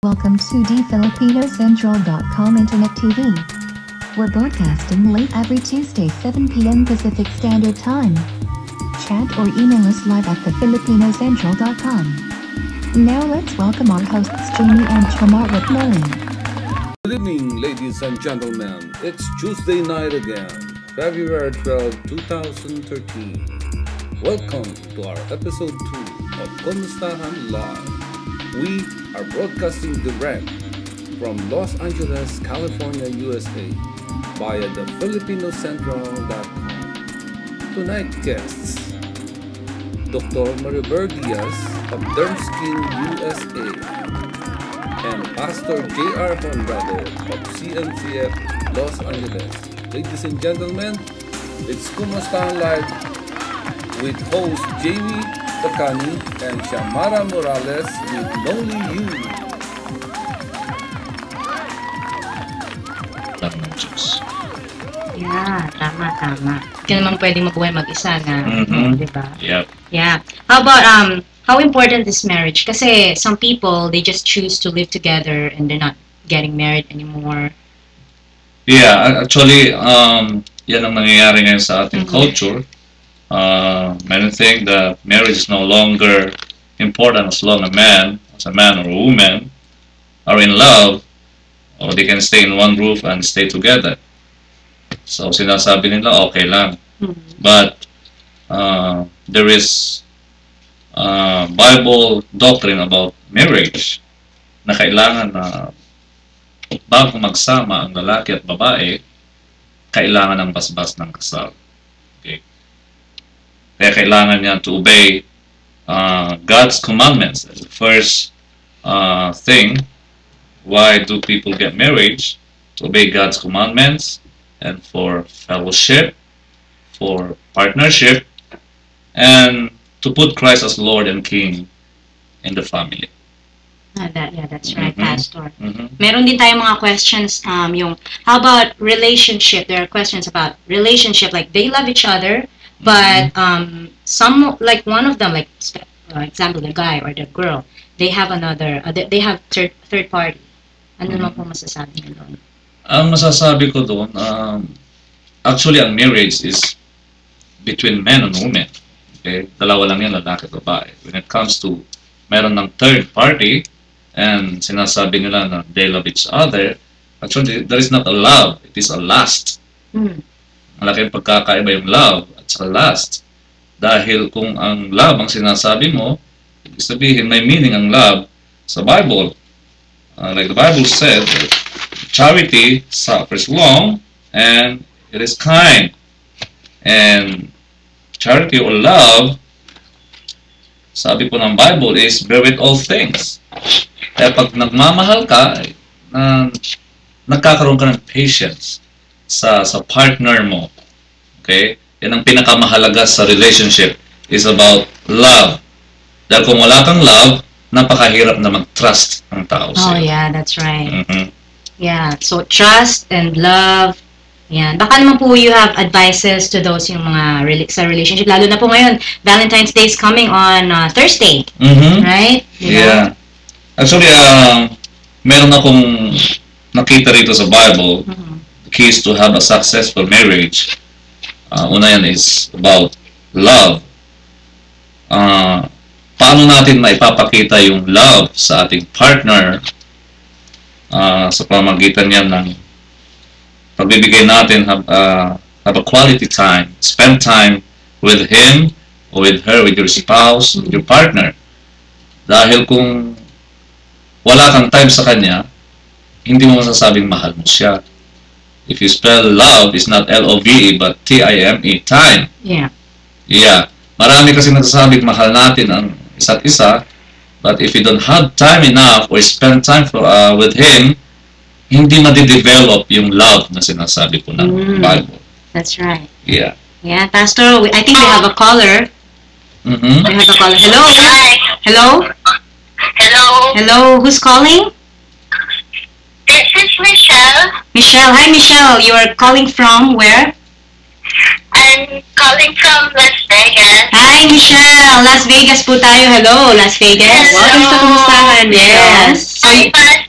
Welcome to DFilipinoCentral.com Internet TV. We're broadcasting late every Tuesday 7 p.m. Pacific Standard Time. Chat or email us live at thefilipinocentral.com. Now let's welcome our hosts Jamie and Chamar with Molly. Good evening, ladies and gentlemen. It's Tuesday night again, February 12, 2013. Welcome to our episode 2 of Kumustahan Live. We are broadcasting direct from Los Angeles, California, USA via thefilipinocentral.com. Tonight guests, Dr. Maribel Diaz of Dermskin USA and Pastor J.R. Honrado of CNCF Los Angeles. Ladies and gentlemen, it's Kumustahan Live with host Jamie Takani and Shamara Morales with Lonely You. Yeah, tama. Hindi ka naman pwedeng mabuhay mag-isa na, di ba? Yep. Yeah. How about, how important is marriage? Kasi some people, they just choose to live together and they're not getting married anymore. Yeah, actually, yan ang nangyayari ngayon sa ating culture. Many think that marriage is no longer important as long as a man or a woman are in love, or they can stay in one roof and stay together. So sinasabi nila okay lang. But there is Bible doctrine about marriage na kailangan na bago magsama ang lalaki at babae, kailangan ng basbas ng kasal. Okay? Kaya kailangan niya to obey God's commandments. That's the first thing. Why do people get married? To obey God's commandments and for fellowship, for partnership, and to put Christ as Lord and King in the family. That's right, Pastor. Meron din tayong mga questions, how about relationship? There are questions about relationship, like they love each other, but some, like one of them, like example, the guy or the girl, they have another, they have third party. Ano naman po masasabi niyo doon? Ang masasabi ko doon, actually ang marriage is between men and women. Okay? Dalawa lang yan, lalaki at babae. When it comes to meron ng third party and sinasabi nila na they love each other, actually there is not a love, it is a lust. Malaking pagkakaiba yung love at sa lust. Dahil kung ang love ang sinasabi mo, ibig sabihin may meaning ang love sa Bible. Like the Bible said, charity suffers long and it is kind. And charity or love, sabi po ng Bible, is bear with all things. Kaya pag nagmamahal ka, nagkakaroon ka ng patience sa partner mo. Okay? Yan ang pinakamahalaga sa relationship is about love. Dahil kung wala kang love, napakahirap na mag-trust ang tao sa'yo. Oh yeah, that's right. Yeah, so trust and love. Yan. Baka naman po you have advices to those yung mga sa relationship. Lalo na po ngayon, Valentine's Day is coming on Thursday. Right? Yeah. Actually, meron akong nakita rito sa Bible, the keys to have a successful marriage. Una yan is about love. Paano natin maipapakita yung love sa ating partner sa pamamagitan niyan ng pagbibigay natin have a quality time, spend time with him or with her, with your spouse, with your partner. Dahil kung wala kang time sa kanya, hindi mo masasabing mahal mo siya. If you spell love, it's not L-O-V-E but T-I-M-E, time. Yeah. Yeah. Marami kasi nagsasabing mahal natin ang isa't isa, but if you don't have time enough or spend time with him, hindi madidevelop yung love na sinasabi po ng Bible. That's right. Yeah. Yeah, Pastor, I think we have a caller. We have a caller. Hello? Hi. Hello? Hello. Hello, who's calling? This is Michelle. Michelle. Hi, Michelle. You are calling from where? I'm calling from Las Vegas. Hi, Michelle. Las Vegas po tayo. Hello, Las Vegas. Hello. Welcome sa Kumustahan. Yes. Hi, Pastor.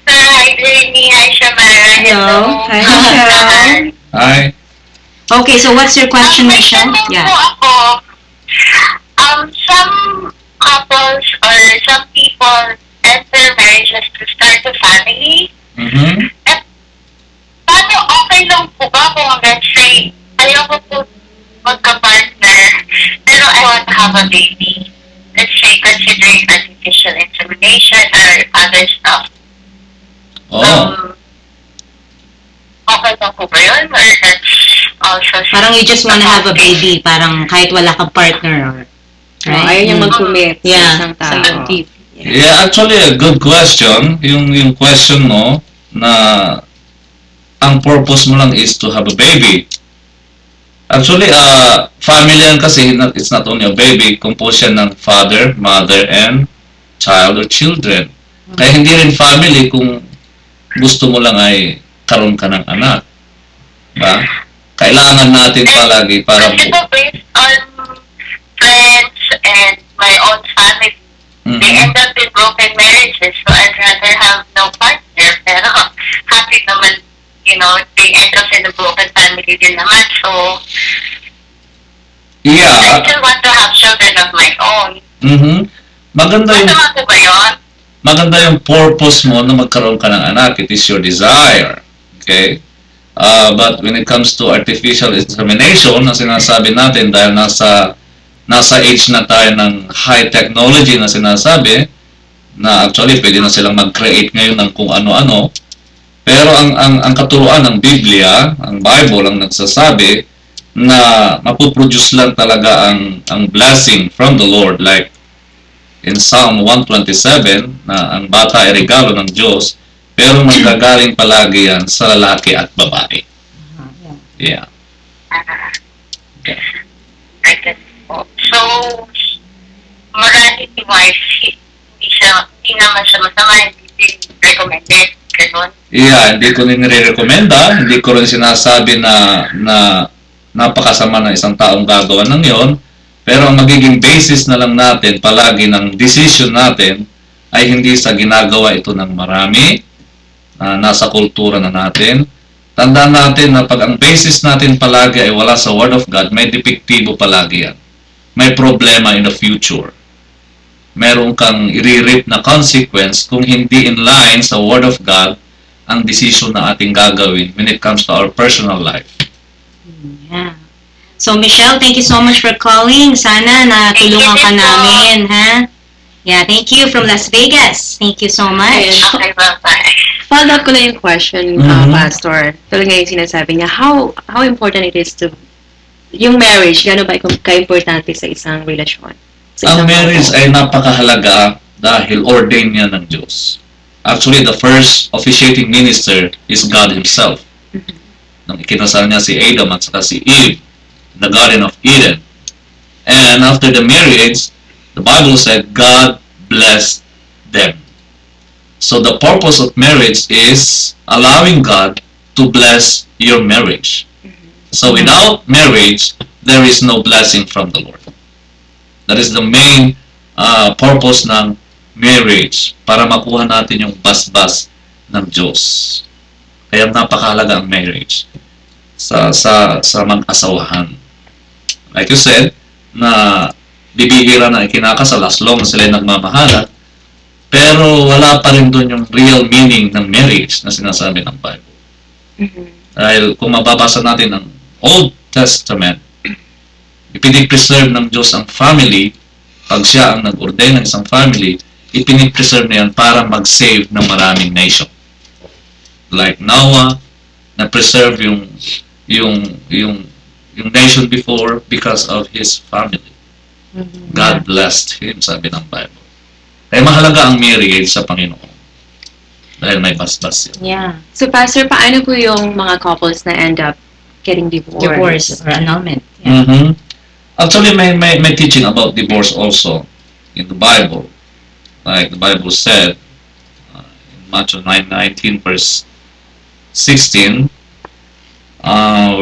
Michelle. Hi, Michelle. Hi. Okay, so what's your question, May Michelle? tanong Yeah. po ako. Some couples or some people enter marriages to start a family. Mm-hmm. Paano okay lang po ba kung let's say, ayoko po magka-partner, pero I want to have a baby? Let's say, considering artificial insemination or other stuff. Oh. Okay lang po ba yun? Or that's also... Parang you just wanna have a baby, parang kahit wala kang partner. Right? Ayaw niyang mag-commit Yeah, sa isang tao. sa motif. Yeah, actually a good question. Yung question mo na ang purpose mo lang is to have a baby. Actually, family yan kasi it's not only a baby, composed yan ng father, mother, and child or children. Kaya hindi rin family kung gusto mo lang ay karoon ka ng anak. Ba? Kailangan natin palagi para Kasi po based on friends and my own family, they end up in broken marriages, so I'd rather have no partner. Pero happy naman, you know, they end up in a broken family din naman. So, I Yeah. still want to have children of my own. Mhm. Maganda yung Masama po ba yun? maganda yung purpose mo na magkaroon ka ng anak. It is your desire. Okay? But when it comes to artificial insemination, na sinasabi natin dahil nasa age na tayo ng high technology na sinasabi, na actually pwede na silang mag-create ngayon ng kung ano-ano. Pero ang katuruan ng Biblia, ang Bible ang nagsasabi na mapuproduce lang talaga ang blessing from the Lord, like in Psalm 127 na ang bata ay regalo ng Diyos, pero manggagaling palagi yan sa lalaki at babae. Yeah. Yeah. I guess po. So, morality-wise, hindi naman siya masama, hindi recommended. Ganun. Yeah, hindi ko rin nire-recommenda, hindi ko rin sinasabi na napakasama ng isang taong gagawa ng yon. Pero ang magiging basis na lang natin palagi ng decision natin ay hindi sa ginagawa ito ng marami, nasa kultura na natin. Tandaan natin na pag ang basis natin palagi ay wala sa Word of God, may depektibo palagi yan. May problema in the future. Meron kang i-reap na consequence kung hindi in line sa Word of God ang decision na ating gagawin when it comes to our personal life. Yeah. So, Michelle, thank you so much for calling. Sana na tulungan ka namin, ha? Yeah, thank you from Las Vegas. Thank you so much. Okay, bye-bye. Follow up ko lang yung question, Pastor. Tulad nga yung sinasabi niya, how important it is to, yung marriage, gano'n ba ka-importante sa isang relasyon? Sa Ang isang marriage couple? ay napakahalaga dahil ordained niya ng Diyos. Actually, the first officiating minister is God Himself. Nang ikinasal niya si Adam at saka si Eve in the Garden of Eden. And after the marriage, the Bible said God blessed them. So the purpose of marriage is allowing God to bless your marriage. So without marriage, there is no blessing from the Lord. That is the main purpose ng marriage, para makuha natin yung basbas ng Diyos. Kaya napakahalaga ang marriage sa mag-asawahan. Like you said, na bibihira na ikinakasal as long as sila nagmamahalan, pero wala pa rin doon yung real meaning ng marriage na sinasabi ng Bible. Dahil kung mababasa natin ang Old Testament, ipinipreserve ng Diyos ang family. Pag siya ang nag-ordain ng isang family, ipinipreserve na yan para mag-save ng maraming nation. Like Noah, na-preserve yung nation before because of his family. God blessed him, sabi ng Bible. Kaya mahalaga ang marriage sa Panginoon. Dahil may basbas yun. Yeah. So, Pastor, paano po yung mga couples na end up getting divorced? Divorce or annulment. Yeah. Mm-hmm. Actually, may teaching about divorce also in the Bible. Like the Bible said in Matthew 9:19 verse 16,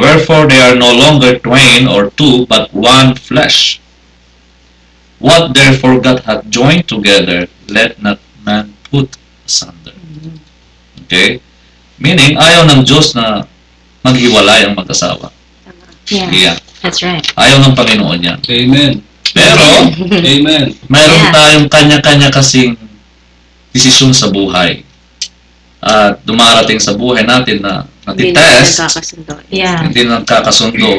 wherefore they are no longer twain or two, but one flesh. What therefore God hath joined together, let not man put asunder. Okay? Meaning, ayaw ng Diyos na maghiwalay ang mag-asawa. Yeah. Yeah. That's right. Ayaw ng Panginoon yan. Amen. Pero, Amen. mayroon Yeah. tayong kanya-kanya kasing desisyon sa buhay. At dumarating sa buhay natin na Hindi na natitest, nagkakasundo. Yeah. hindi na nagkakasundo,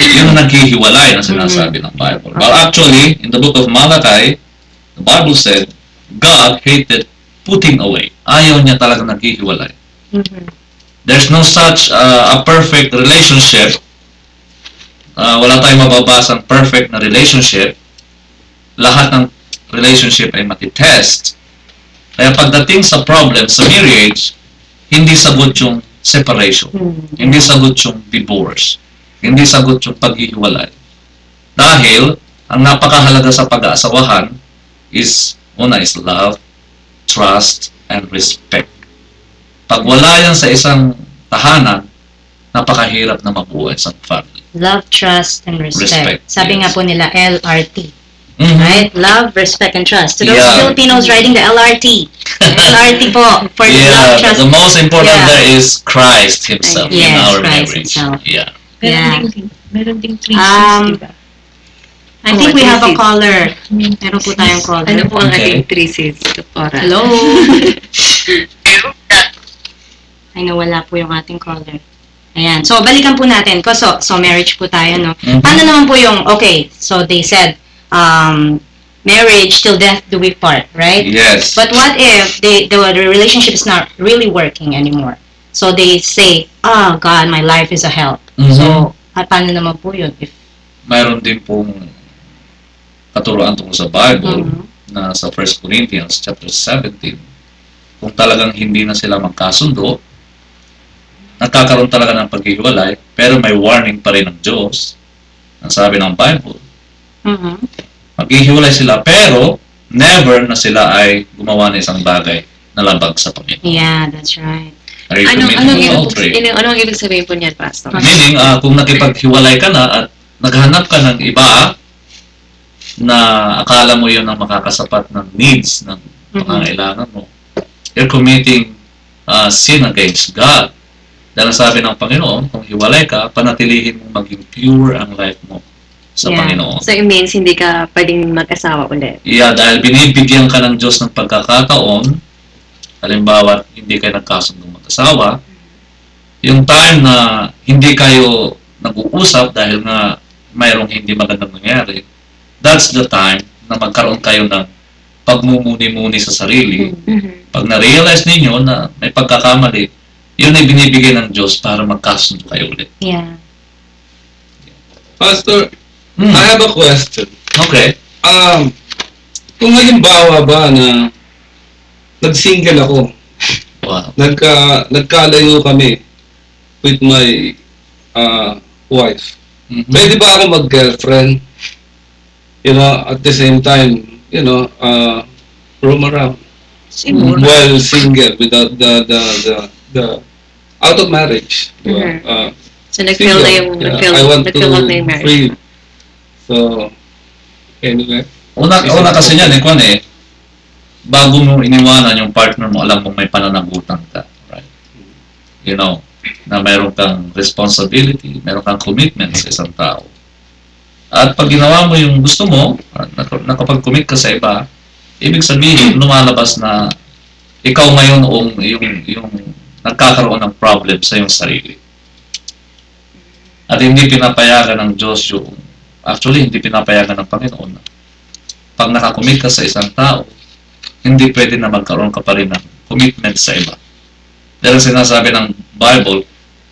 yun ang naghihiwalay na sinasabi ng Bible. But actually, in the book of Malachi, the Bible said, God hated putting away. Ayaw niya talaga naghihiwalay. Mhm. There's no such a perfect relationship. Wala tayong mababasang perfect na relationship. Lahat ng relationship ay matitest. Kaya pagdating sa problem sa marriage, hindi sagot yung separation. Hindi sagot yung divorce. Hindi sagot yung paghihiwalay. Dahil, ang napakahalaga sa pag-aasawahan is, una is love, trust, and respect. Pag wala yan sa isang tahanan, napakahirap na mabuo isang family. Love, trust, and respect. Sabi nga yes. po nila, LRT. Mhm. Right? Love, respect, and trust. To those Yeah. Filipinos riding the LRT. LRT po. For the Yeah, love, trust. the most important Yeah. there is Christ Himself in Yes, our Christ marriage. Himself. Yeah. Yeah. Meron ding 3 Um, diba? I think we have a Thesis. caller. Meron po tayong caller. Ano po ang Okay. ating thesis, Doktora? Hello? I know wala po yung ating caller. Ayan. So, balikan po natin. So marriage po tayo, no? Mhm. Paano naman po yung, okay, so they said, marriage till death do we part, right? Yes. But what if the relationship is not really working anymore? So they say, oh God, my life is a hell. Mhm. So, paano naman po yun? If, Mayroon din pong katuruan tungkol sa Bible Mhm. na sa 1 Corinthians chapter 17, kung talagang hindi na sila magkasundo, nagkakaroon talaga ng paghihiwalay, pero may warning pa rin ng Diyos. Ang sabi ng Bible, Mhm. maghihiwalay sila, pero never na sila ay gumawa ng isang bagay na labag sa Panginoon. Yeah, that's right. Are you committing adultery? Anong ibig sabihin po niyan, Pastor? Meaning, kung nakipaghiwalay ka na at naghanap ka ng iba na akala mo yun ang makakasapat ng needs ng pangangailangan mo, you're committing sin against God. Dahil sabi ng Panginoon, kung hiwalay ka, panatilihin mong maging pure ang life mo sa Yeah. Panginoon. So it means hindi ka pwedeng mag-asawa ulit. Yeah, dahil binibigyan ka ng Diyos ng pagkakataon, halimbawa, hindi kayo nagkasundong mag-asawa, yung time na hindi kayo nag-uusap dahil nga mayroong hindi magandang nangyari, that's the time na magkaroon kayo ng pagmumuni-muni sa sarili. Mhm. Pag na-realize ninyo na may pagkakamali, yun ay binibigay ng Diyos para magkasundo kayo ulit. Yeah. Pastor, I have a question. Okay. Kung halimbawa ba na nag-single ako, Wow. nagkalayo kami with my wife. Mhm. Pwede ba ako mag-girlfriend? You know, at the same time, you know, roam around Siguro. while single without the out of marriage. Diba? Mhm. So nag-feel na yung Yeah, nag-feel I want nag-feel to out na yung marriage. free. So, anyway. Una kasi niyan, kung bago mo iniwanan yung partner mo, alam mong may pananagutan ka. Right? You know, na meron kang responsibility, meron kang commitment sa isang tao. At pag ginawa mo yung gusto mo, nakapag-commit ka sa iba, ibig sabihin, lumalabas na ikaw ngayon yung nagkakaroon ng problem sa iyong sarili. At hindi pinapayagan ng Diyos actually, hindi pinapayagan ng Panginoon na pag nakakommit ka sa isang tao, hindi pwede na magkaroon ka pa rin ng commitment sa iba. Dahil sinasabi ng Bible,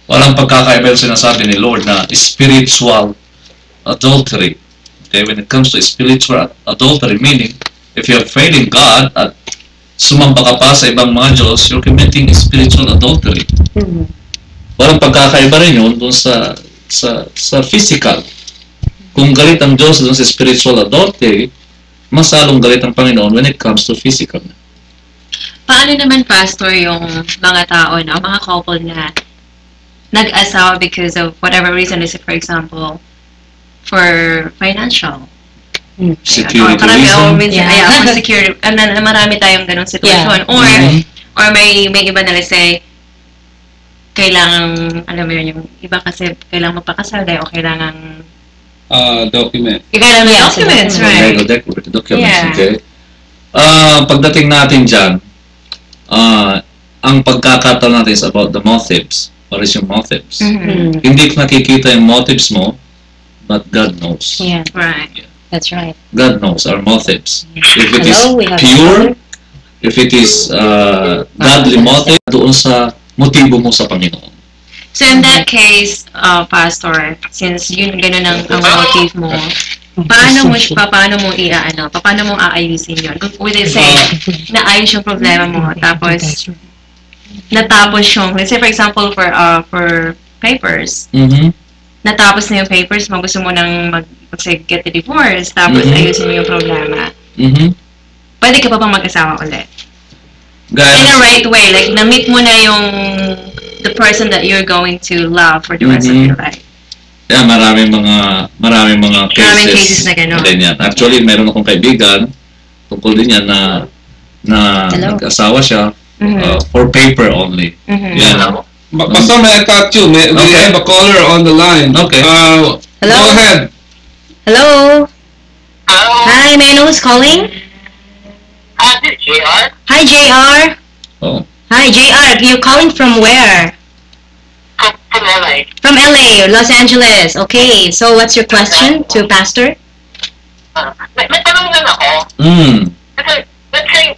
walang pagkakaiba yung sinasabi ni Lord na spiritual adultery. Okay, when it comes to spiritual adultery, meaning, if you're faith in God at sumamba ka pa sa ibang mga Diyos, you're committing spiritual adultery. Mhm. Walang pagkakaiba rin yun dun sa physical. Kung galit ang Diyos dun sa spiritual adultery, mas lalong galit ang Panginoon when it comes to physical. Paano naman, Pastor, yung mga tao na, mga couple na nag-asawa because of whatever reason, is for example, for financial. Security Marami, reason. Yeah. for security. Marami tayong ganong sitwasyon. Yeah. Or, Mhm. or may iba na, let's say, kailangang, alam mo yun, yung iba kasi kailangang magpakasal dahil o kailangang Document. kailangan Yes, documents, documents. right? Documents, Yeah. okay? Pagdating natin dyan, ang pagkakataon natin is about the motives. What is your motives? Mhm. Hindi ko nakikita yung motives mo, but God knows. Yeah, Right. that's right. God knows our motives. If it is Hello, we have pure, if it is godly motive, doon sa motibo mo sa Panginoon. So in that case, Pastor, since yun ganun ang motive mo, paano mo paano mo aayusin yun? Kung pwede say, naayos yung problema mo, tapos natapos yung, let's say for example, for papers, natapos na yung papers mo, gusto mo nang get a divorce, tapos ayusin mo yung problema. Pwede ka pa bang mag-asawa ulit? In a right way, like na-meet mo na yung the person that you're going to love for the rest of your life. Yeah, maraming mga cases na gano'n. Ganyan. Actually, meron akong kaibigan tungkol din yan na Hello. nag-asawa siya for paper only. Yan. Basta may I cut you. We Okay. have a caller on the line. Okay. Hello? Go ahead. Hello? Hello? Hi, may I know who's calling? This is JR. Hi, JR. Oh. Hi, JR. You're calling from where? From LA. From LA, Los Angeles. Okay, so what's your question to Pastor? May tanong lang ako. Kasi, let's say,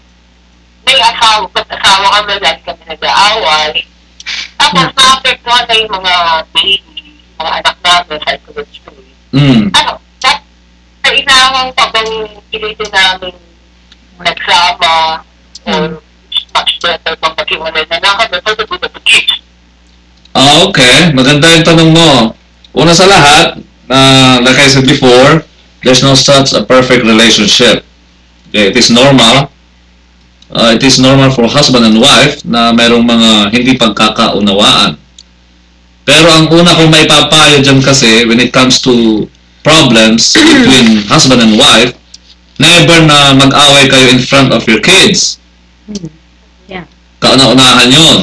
may asawa kami, lahat kami nag-aaway. Tapos, na-apektuhan na yung mga baby, mga anak namin, psychologically. Ano, kailangan pa bang ilitin namin nagsama or much better bang maghiwalay na lang kami for the good of the kids? Okay. Maganda yung tanong mo. Una sa lahat, like I said before, there's no such a perfect relationship. Okay, it is normal. It is normal for husband and wife na mayroong mga hindi pagkakaunawaan. Pero ang una kong maipapayo dyan kasi, when it comes to problems between husband and wife, never na mag-away kayo in front of your kids. Yeah. Kauna-unahan yun.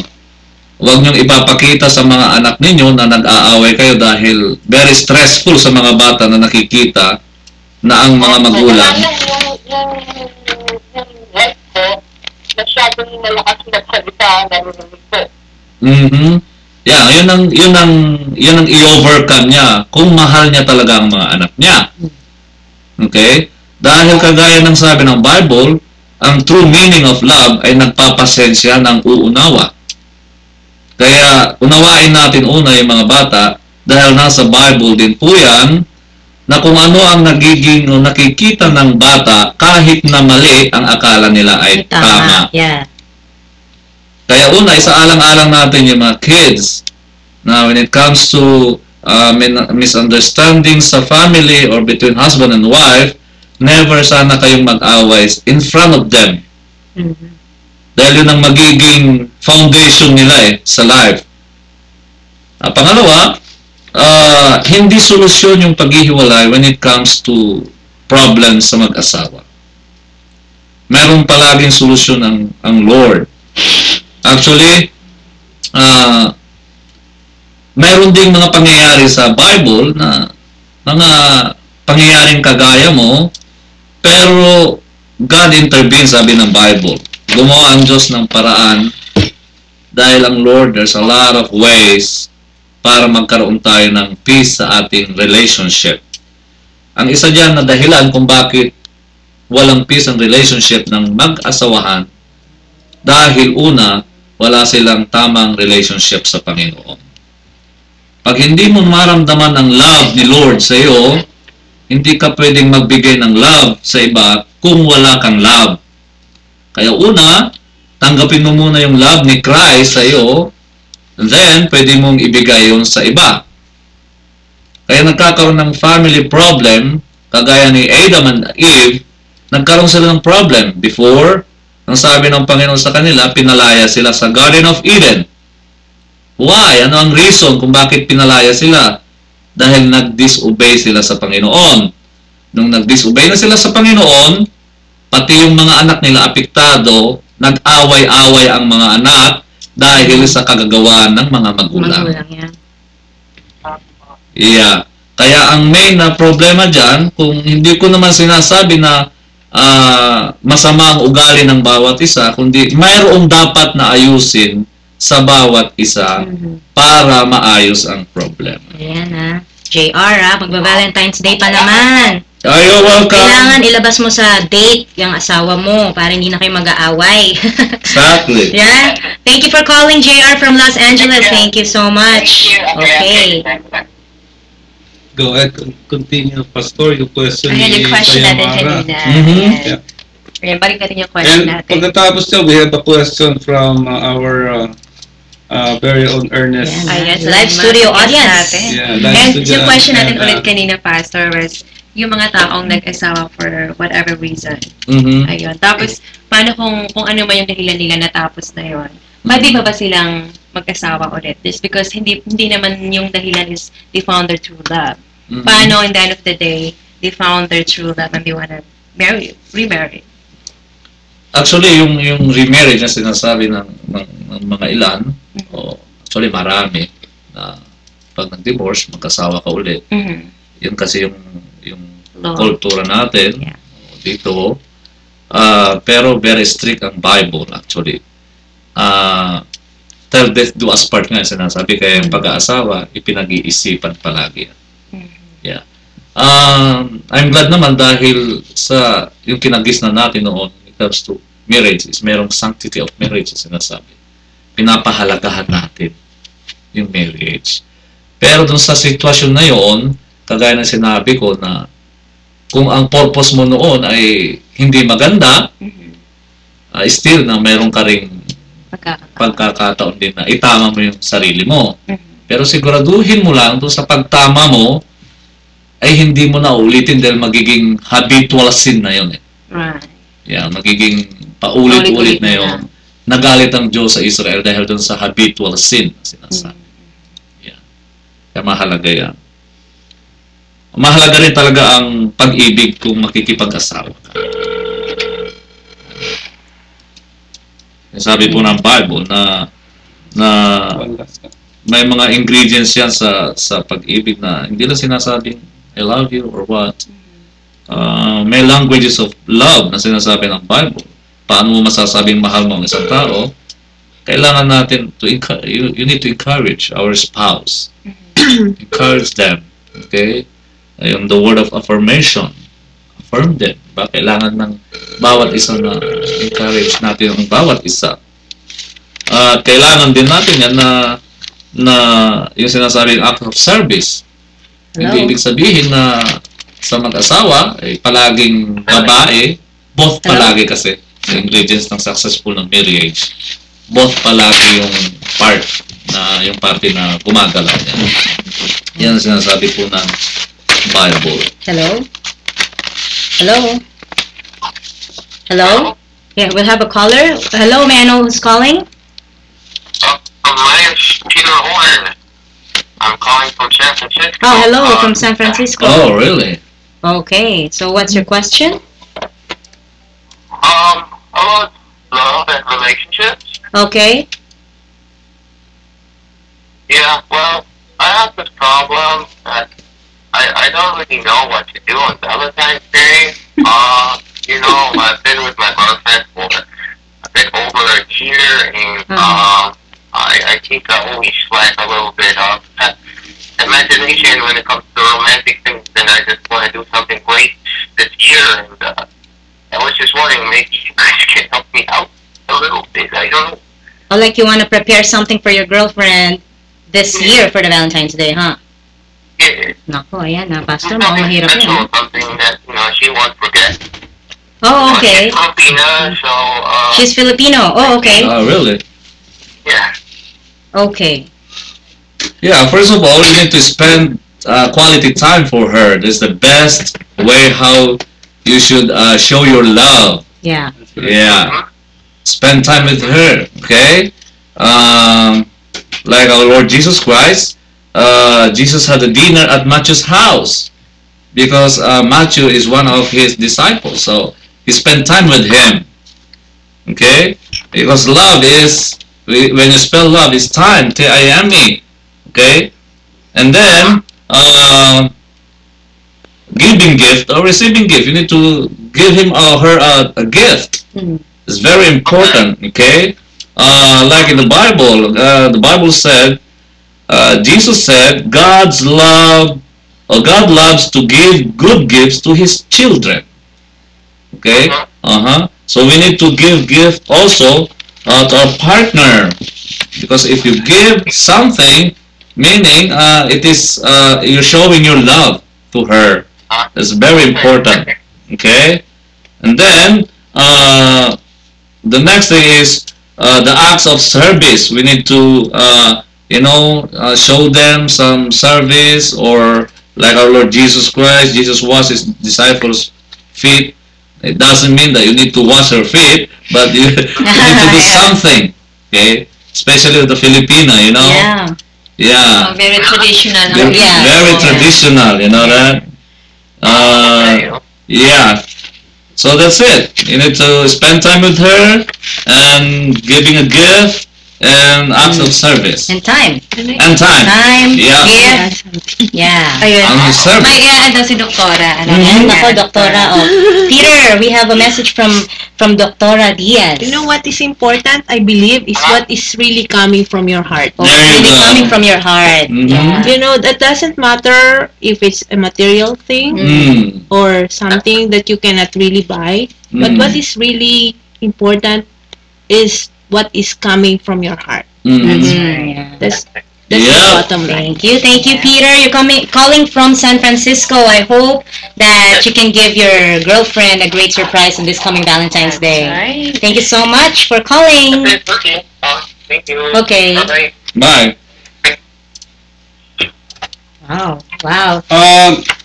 Huwag niyong ipapakita sa mga anak ninyo na nag-aaway kayo dahil very stressful sa mga bata na nakikita na ang mga magulang. Yung wife ko, masyadong malakas nagsalita, narinig ko. Yeah, yun ang i-overcome niya kung mahal niya talaga ang mga anak niya. Okay? Dahil kagaya ng sabi ng Bible, ang true meaning of love ay nagpapasensya ng uunawa. Kaya unawain natin una yung mga bata dahil nasa Bible din po yan na kung ano ang nagiging o nakikita ng bata kahit na mali ang akala nila ay tama. Yeah. Kaya una, isaalang-alang natin yung mga kids na when it comes to misunderstandings sa family or between husband and wife, never sana kayong mag-away in front of them. Dahil yun ang magiging foundation nila sa life. Pangalawa, hindi solusyon yung paghihiwalay when it comes to problems sa mag-asawa. Meron palaging solusyon ang Lord. Actually, meron ding mga pangyayari sa Bible na mga pangyayaring kagaya mo, pero God intervenes, sabi ng Bible. Gumawa ang Diyos ng paraan dahil ang Lord, there's a lot of ways para magkaroon tayo ng peace sa ating relationship. Ang isa dyan na dahilan kung bakit walang peace ang relationship ng mag-asawahan dahil una, wala silang tamang relationship sa Panginoon. Pag hindi mo maramdaman ang love ni Lord sa iyo, hindi ka pwedeng magbigay ng love sa iba kung wala kang love. Kaya una, tanggapin mo muna yung love ni Christ sa iyo, then pwede mong ibigay yun sa iba. Kaya nagkakaroon ng family problem, kagaya ni Adam and Eve, nagkaroon sila ng problem. Before, ang sabi ng Panginoon sa kanila, pinalaya sila sa Garden of Eden. Why? Ano ang reason kung bakit pinalaya sila? Dahil nag-disobey sila sa Panginoon. Nung nag-disobey na sila sa Panginoon, pati yung mga anak nila apektado, nag-away-away ang mga anak dahil sa kagagawa ng mga magulang. yan. Yeah. Kaya ang main na problema dyan, kung hindi ko naman sinasabi na masama ang ugali ng bawat isa, kundi mayroong dapat na ayusin sa bawat isa para maayos ang problema. Ayan JR magba-Valentine's Day pa naman. You're welcome. Kailangan ilabas mo sa date yung asawa mo para hindi na kayo mag-aaway. Exactly. Yeah. Thank you for calling JR from Los Angeles. Thank you so much. Okay. Go ahead, continue, Pastor, yung question Ayan yung question natin Sayamara. kanina. Mhm. Ayan. Ayan, balik natin yung question And natin. pagkatapos niya, we have a question from our very own Ernest. Ayan, Live salamat studio sa guest audience. natin. Yeah, live And studio yung question natin and, ulit kanina, Pastor, was yung mga taong nag-asawa for whatever reason. Mhm. Ayun. Tapos, paano kung ano man yung dahilan nila natapos na yun? Pwede ba silang mag-asawa ulit? Just because hindi naman yung dahilan is they found their true love. Mhm. Paano, in the end of the day, they found their true love and they wanna remarry? Actually, yung remarriage na sinasabi ng mga ilan, o actually marami, na pag nag-divorce, magkasawa ka ulit. Mhm. Yun kasi yung Law. kultura natin Yeah. dito. Pero very strict ang Bible actually. Till death do us part nga sinasabi, kaya yung pag-aasawa, ipinag-iisipan palagi. Mhm. Yeah. I'm glad naman dahil sa yung kinagis na natin noon when it comes to marriage is merong sanctity of marriage na sinasabi. Pinapahalagahan natin yung marriage. Pero dun sa sitwasyon na yon, kagaya ng sinabi ko na kung ang purpose mo noon ay hindi maganda, Mhm. still na meron ka ring pagkakataon din na itama mo yung sarili mo. Mhm. Pero siguraduhin mo lang doon sa pagtama mo ay hindi mo na ulitin dahil magiging habitual sin na yun. Right. Yeah, magiging paulit-ulit na yun. Nagalit ang Diyos sa Israel dahil doon sa habitual sin na sinasabi. Yeah. Kaya mahalaga yan. Mahalaga rin talaga ang pag-ibig kung makikipag-asawa ka. Sabi po ng Bible na One last one. may mga ingredients yan sa pag-ibig na hindi lang sinasabing I love you or what. May languages of love na sinasabi ng Bible. Paano mo masasabing mahal mo ang isang tao? Kailangan natin you need to encourage our spouse. Encourage them. Okay? Yung the word of affirmation. Affirm them. Diba? Kailangan ng bawat isa na encourage natin ang bawat isa. Kailangan din natin yan na yung sinasabing act of service. Hello. Hindi ibig sabihin na sa mag-asawa ay palaging babae, both palagi kasi sa ingredients ng successful ng marriage, both palagi yung party na gumagalaw niya. Yan ang sinasabi po ng Bible. Hello? Hello? Hello? Yeah, we'll have a caller. Hello, may I know who's calling? My name's Peter Horn. I'm calling from San Francisco. Oh, hello, from San Francisco. Oh, really? Okay, so what's your question? About love and relationships. Okay. Yeah, well, I have this problem that I don't really know what to do on Valentine's Day. I've been with my girlfriend for a bit over a year, and I think I always lack a little bit of imagination when it comes to romantic things, and I just want to do something great this year, and I was just wondering, maybe you guys can help me out a little bit. I don't know. Oh, like you want to prepare something for your girlfriend this year for the Valentine's Day, huh? Yeah, Nako, ayan na, Pastor, something mahirap special, yan. something that she won't forget. Oh, okay. She's Filipina, so She's Filipino. Oh, okay. Oh, really? yeah. Okay. Yeah, first of all, you need to spend quality time for her. That's the best way how you should show your love. Yeah. Yeah. Spend time with her, okay? Like our Lord Jesus Christ, Jesus had a dinner at Matthew's house because Matthew is one of his disciples, so he spent time with him, okay? Because love is when you spell love, it's time, T-I-M-E. Okay? And then, giving gift or receiving gift, you need to give him or her a gift. It's very important, okay? Like in the Bible said, Jesus said, God loves to give good gifts to his children. Okay? So we need to give gift also to our partner. Because if you give something, meaning it is you're showing your love to her. It's very important. Okay? And then the next thing is the acts of service. We need to show them some service, or like our Lord Jesus Christ, Jesus washed his disciples' feet. It doesn't mean that you need to wash her feet, but you need to do something. Okay? Especially with the Filipina, you know? Yeah. Very traditional. Very traditional, you know that? Yeah. So that's it. You need to spend time with her and giving a gift and acts of service. And time. And time. Time, Yeah. gift. Yeah. Ayun. Ang service. May daw si Doktora. Ayan, ako, Doktora. Oh. Peter, we have a message from Doktora Diaz. You know what is important, I believe, is what is really coming from your heart. There you Really go. coming from your heart. Yeah. You know, that doesn't matter if it's a material thing or something that you cannot really buy. But what is really important is what is coming from your heart. Yeah. That's Yeah. the bottom line. Thank you, Peter. You're calling from San Francisco. I hope that you can give your girlfriend a great surprise on this coming Valentine's Day. Right. Thank you so much for calling. Okay. Thank you. Okay. Bye-bye. Bye. Wow.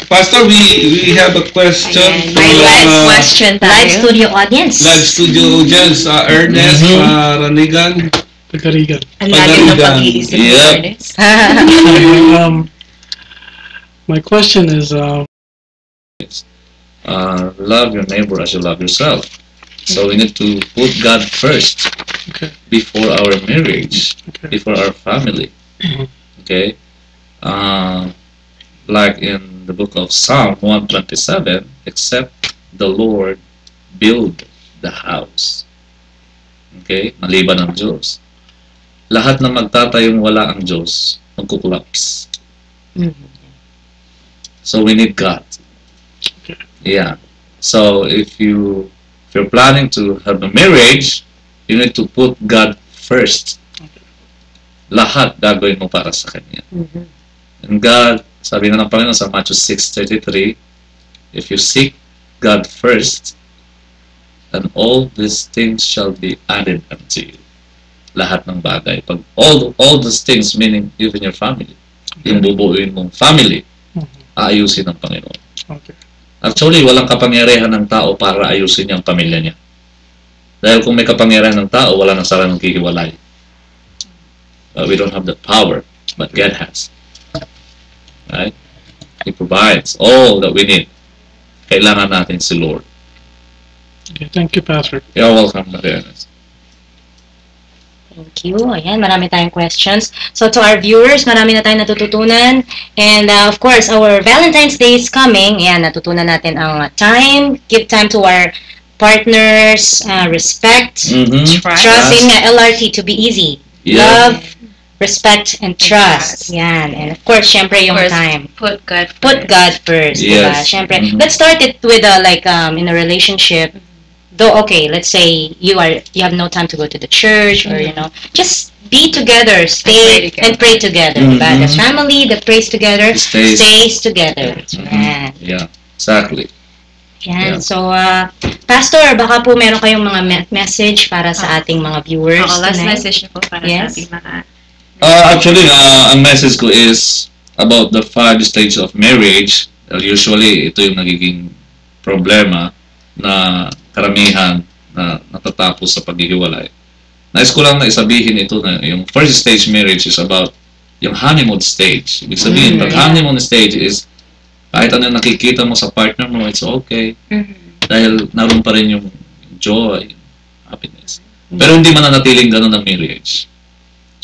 Pastor, we have a question May live from question tayo. Live studio audience. live studio audience, Ernest Ranigan. Pagkarigan. Ang lalim ng Pagalitan. pag-iisip Yep. mo, Ernest. My question is, Love your neighbor as you love yourself. So we need to put God first Okay. before our marriage, Okay. before our family. Okay? Like in the book of Psalm 127, except the Lord build the house. Okay? Maliban ang Diyos. Lahat na magtatayong wala ang Diyos, magkukulaps. So we need God. Yeah. So if you're planning to have a marriage, you need to put God first. Lahat gagawin mo para sa Kanya. And God, sabi nga ng Panginoon sa Matthew 6:33, if you seek God first, and all these things shall be added unto you. Lahat ng bagay. Pag all these things, meaning even your family, yung bubuuin mong family, aayusin ng Panginoon. Okay. Actually, walang kapangyarihan ng tao para ayusin yung pamilya niya. Dahil kung may kapangyarihan ng tao, wala nang sarang kihiwalay. We don't have the power, but God has. Right? He provides all that we need. Kailangan natin si Lord. Okay, thank you, Pastor. You're welcome, Marianas. Thank you. Ayan, marami tayong questions. So to our viewers, marami na tayong natututunan. And of course, our Valentine's Day is coming. Ayan, natutunan natin ang time, give time to our partners, respect, trust in LRT to be easy. Yeah. Love, respect, and trust. Yan. And of course, syempre yung Of course, time. Put God first. Put God first. Diba? Yes. Syempre. Let's start it with in a relationship. Though, okay, let's say you have no time to go to the church or, just be together, stay, and pray together. Diba? The family that prays together stays together. Yan. Yeah, exactly. Yan. Yeah. So, Pastor, baka po meron kayong mga message para sa ating mga viewers Last tonight. message na po para Yes. sa ating mga... Actually, ang message ko is about the 5 stages of marriage. Usually, ito yung nagiging problema na karamihan na natatapos sa paghihiwalay. Nais ko lang na isabihin ito na yung first stage marriage is about yung honeymoon stage. Ibig sabihin, pag honeymoon stage is kahit ano yung nakikita mo sa partner mo, it's okay. Dahil naroon pa rin yung joy, happiness. Pero hindi mananatiling ganun ang marriage.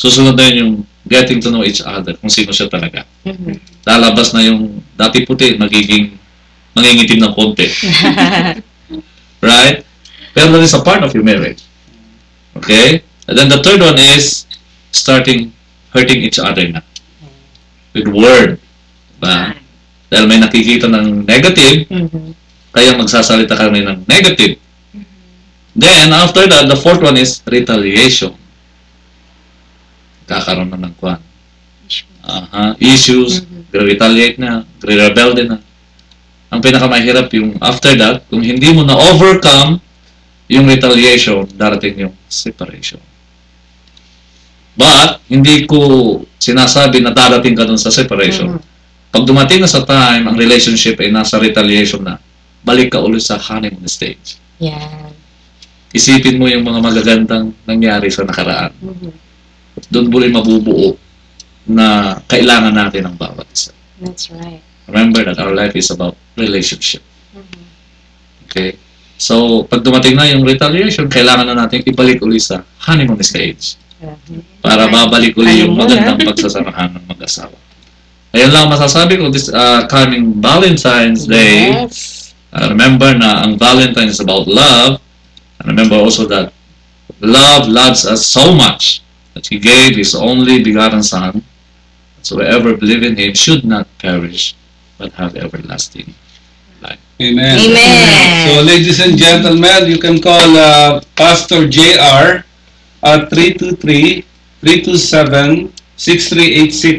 Susunod na yung getting to know each other, kung sino siya talaga. Lalabas na yung dati puti, mangingitim ng konti. Right? Pero that is a part of your marriage. Okay? And then the third one is starting hurting each other na. With word. Diba? Dahil may nakikita ng negative, kaya magsasalita kami ng negative. Then, after that, the fourth one is retaliation. Kakaroon na ng kwan. Issues, retaliate na, rebelde na. Ang pinakamahirap yung after that, kung hindi mo na-overcome yung retaliation, darating yung separation. But, hindi ko sinasabi na darating ka dun sa separation. Pag dumating na sa time, ang relationship ay nasa retaliation na, balik ka ulit sa honeymoon stage. Yeah. Isipin mo yung mga magagandang nangyari sa nakaraan. Doon muli mabubuo na kailangan natin ng bawat isa. That's right. Remember that our life is about relationship. Okay? So, pag dumating na yung retaliation, kailangan na natin ibalik ulit sa honeymoon stage. Para babalik ulit yung magandang pagsasamahan ng mag-asawa. Ayun lang masasabi ko, this coming Valentine's Day, remember na ang Valentine is about love. And remember also that love loves us so much that He gave His only begotten Son, so whoever believe in Him should not perish, but have everlasting life. Amen. Amen. So, ladies and gentlemen, you can call Pastor JR at 323-327-6386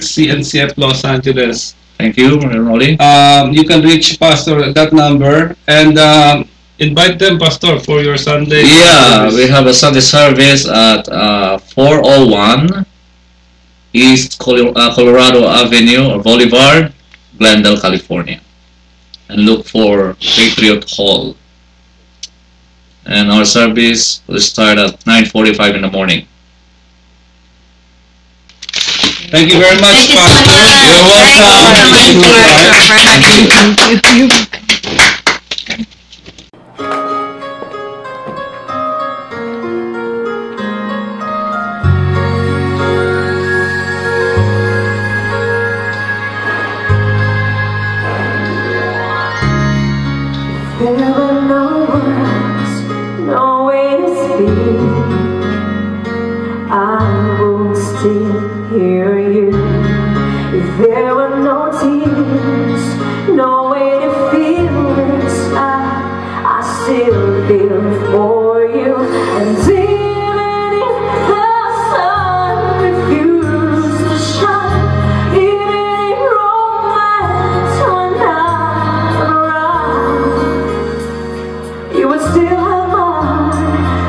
CNCF Los Angeles. Thank you, Rolly. You can reach Pastor at that number and invite them, Pastor, for your Sunday Yeah, service. we have a Sunday service at 401 East Colorado Avenue or Boulevard, Glendale, California. And look for Patriot Hall. And our service will start at 9:45 in the morning. Thank you very much, Thank you so Pastor. much. You're welcome. Thank you so much for having me. There were no words, no way to speak. I would still hear you. If there were no tears, no way to feel this. I still feel for you. And even if the sun refused to shine, even if romance were not around, you would still have mine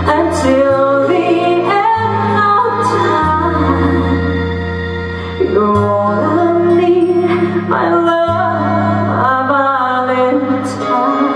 until the end of time. You're all I need, my love, my Valentine.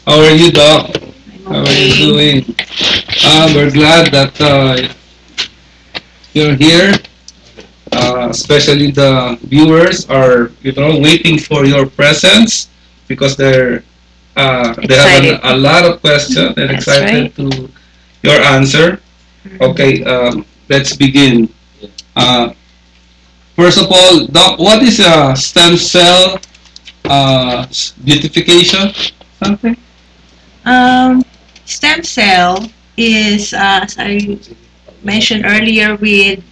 How are you, Doc? How are you doing? We're glad that you're here. Especially the viewers are, waiting for your presence because they have a lot of questions and That's excited right. to your answer. Okay, let's begin. First of all, Doc, what is a stem cell beautification? Something? Stem cell is, as I mentioned earlier, with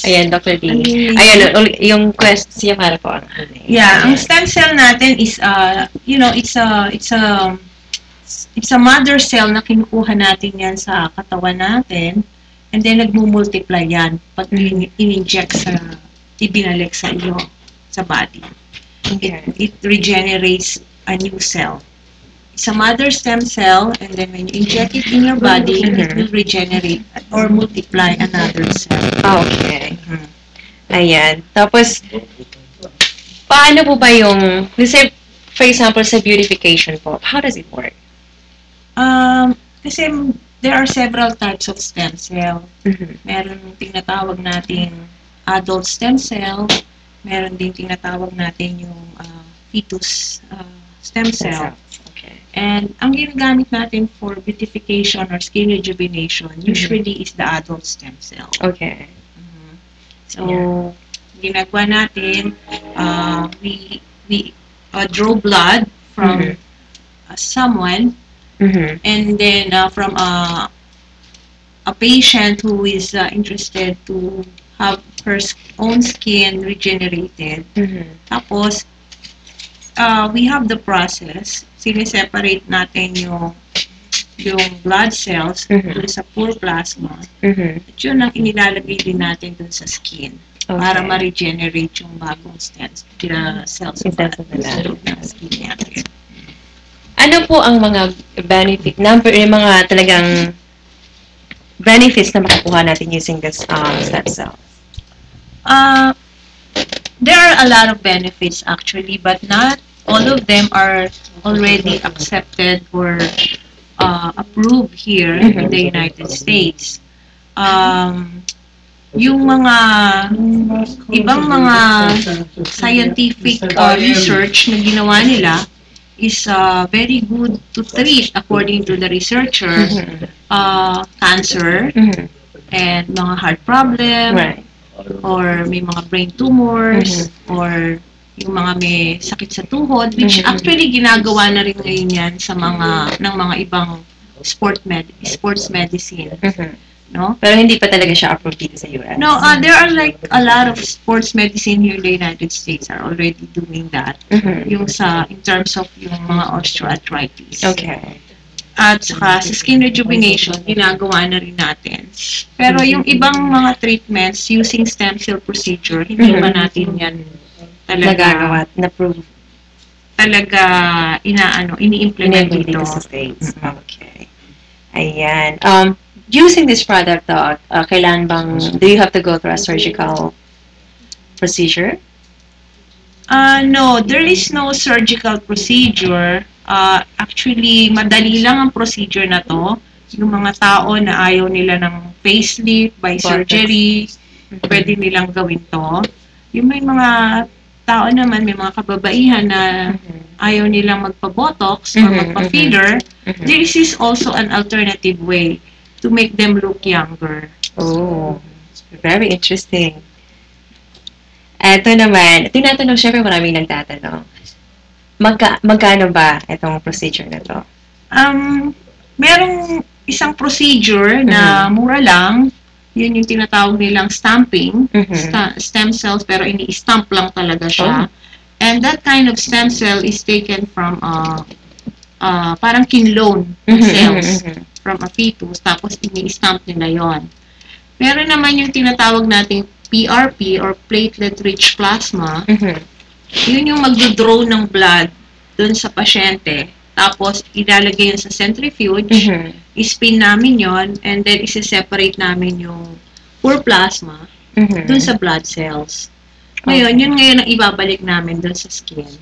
Ayan, Dr. D. Ayan, yung question para po. ang stem cell natin is it's a mother cell na kinukuha natin yan sa katawan natin, and then nagmumultiply yan pag in-inject ibinalik sa iyo sa body. It regenerates a new cell. It's a mother stem cell, and then when you inject it in your body, it will regenerate or multiply another cell. Okay. Ayan. Tapos, paano po ba yung, say, for example, sa beautification po, how does it work? Kasi there are several types of stem cell. Meron tinatawag nating adult stem cell, meron din tinatawag natin yung fetus stem cell. And ang ginagamit natin for beautification or skin rejuvenation usually is the adult stem cell. Okay. So, ginagawa natin, we draw blood from someone, and then from a patient who is interested to have her own skin regenerated. Tapos, we have the process. Sineseparate natin yung blood cells dun sa poor plasma. At yun ang inilalagay din natin dun sa skin para ma-regenerate yung bagong cells sa loob ng skin natin. Ano po ang mga benefit, mga talagang benefits na makukuha natin using this stem cell? There are a lot of benefits actually, but not all of them are already accepted or approved here in the United States. Yung mga ibang mga scientific research na ginawa nila is very good to treat, according to the researcher, cancer and mga heart problem, or may mga brain tumors, or yung mga may sakit sa tuhod, which actually ginagawa na rin ngayon yan sa mga ibang sports medicine. No? Pero hindi pa talaga siya approved dito sa US. No, there are like a lot of sports medicine here in the United States are already doing that. Yung in terms of yung mga osteoarthritis. Okay. At saka sa skin rejuvenation, ginagawa na rin natin. Pero yung ibang mga treatments using stem cell procedure, hindi pa natin yan nagagawa, na-prove. Talaga, ini-implement dito sa States. Okay. Ayan. Using this product, Doc, kailan bang, do you have to go through a surgical procedure? No, there is no surgical procedure. Actually, madali lang ang procedure na to. Yung mga tao na ayaw nila ng facelift by surgery, pwede nilang gawin to. Yung may mga tao naman, may mga kababaihan na ayaw nilang magpa-botox or magpa-filler, this is also an alternative way to make them look younger. Oh, very interesting. Ito naman, tinatanong, syempre maraming nagtatanong, magkano ba itong procedure na to? Merong isang procedure na mura lang. Yun yung tinatawag nilang stamping, stem cells, pero ini-stamp lang talaga siya. And that kind of stem cell is taken from parang kinloan cells from a fetus, tapos ini-stamp nila yon. Meron naman yung tinatawag nating PRP or platelet-rich plasma. Yun yung magdodraw ng blood dun sa pasyente. Tapos, ilalagay yun sa centrifuge, ispin namin yon, and then isi-separate namin yung poor plasma dun sa blood cells. Ngayon, yun ngayon ang ibabalik namin dun sa skin.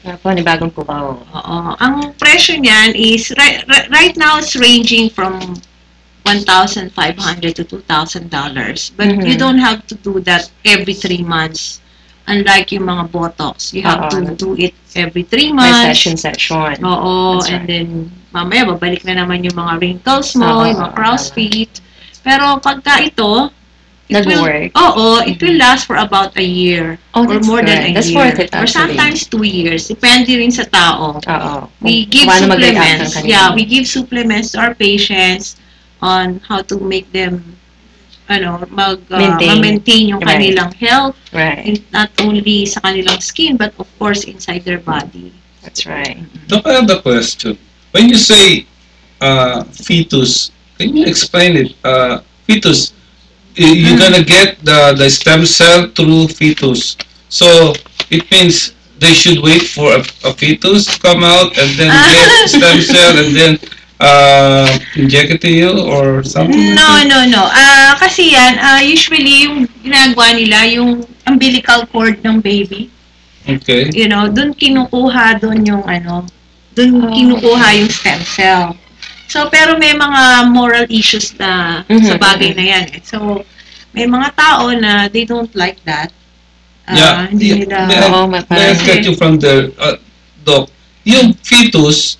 Panibagong kubaw. Oo. Ang presyo niyan is, right now, it's ranging from $1,500 to $2,000. But you don't have to do that every 3 months. Unlike yung mga Botox. You have to do it every 3 months. May session. Oo. That's And then, mamaya, babalik na naman yung mga wrinkles mo, yung mga crow's feet. Pero pagka ito, nag-work. It will last for about a year. Or more than a That's year. worth it, Or sometimes 2 years. Depende rin sa tao. We give supplements. Yeah, we give supplements to our patients on how to make them maintain yung kanilang health. Right. Not only sa kanilang skin, but of course inside their body. That's right. Doc, I have a question. When you say fetus, can you explain it? Fetus, you're gonna get the stem cell through fetus. So it means they should wait for a fetus to come out and then get stem cell and then inject it to you or something? No. Kasi yan, usually yung ginagawa nila, yung umbilical cord ng baby. Okay. Dun kinukuha yung stem cell. So, pero may mga moral issues na sa bagay na yan. So, may mga tao na they don't like that. Hindi nila... May I get you from the Doc, yung fetus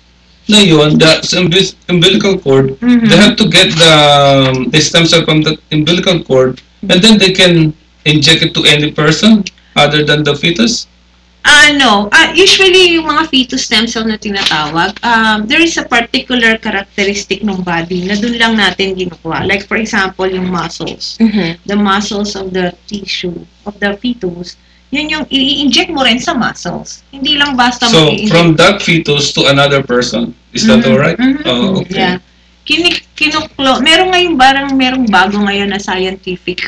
na yun, the umbilical cord, they have to get the stem cell from the umbilical cord and then they can inject it to any person other than the fetus? No. Usually, yung mga fetus stem cell na tinatawag, there is a particular characteristic ng body na dun lang natin ginukuha. Like, for example, yung muscles. The muscles of the tissue of the fetus, yun yung i-inject mo rin sa muscles. Hindi lang basta So, from that fetus to another person. Is that alright? Oh, okay. Yeah. Merong bago ngayon na scientific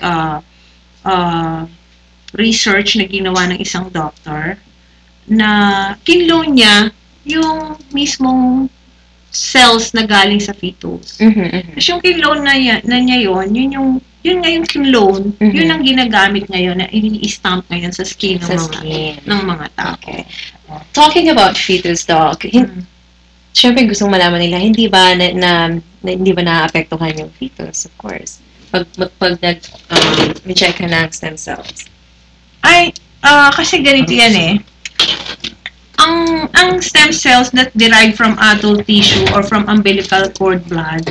research na ginawa ng isang doctor na kinlone niya yung mismong cells na galing sa fetus. Tapos yung kinlone na niya yun nga yung kinlone, yun ang ginagamit ngayon na i-stamp ngayon sa skin ng mga tao. Okay. Talking about fetus, Doc, syempre gustong malaman nila, hindi ba naapektuhan yung fetus, of course, pag nag-check ka ng stem cells? Kasi ganito yan eh. Ang stem cells that derive from adult tissue or from umbilical cord blood,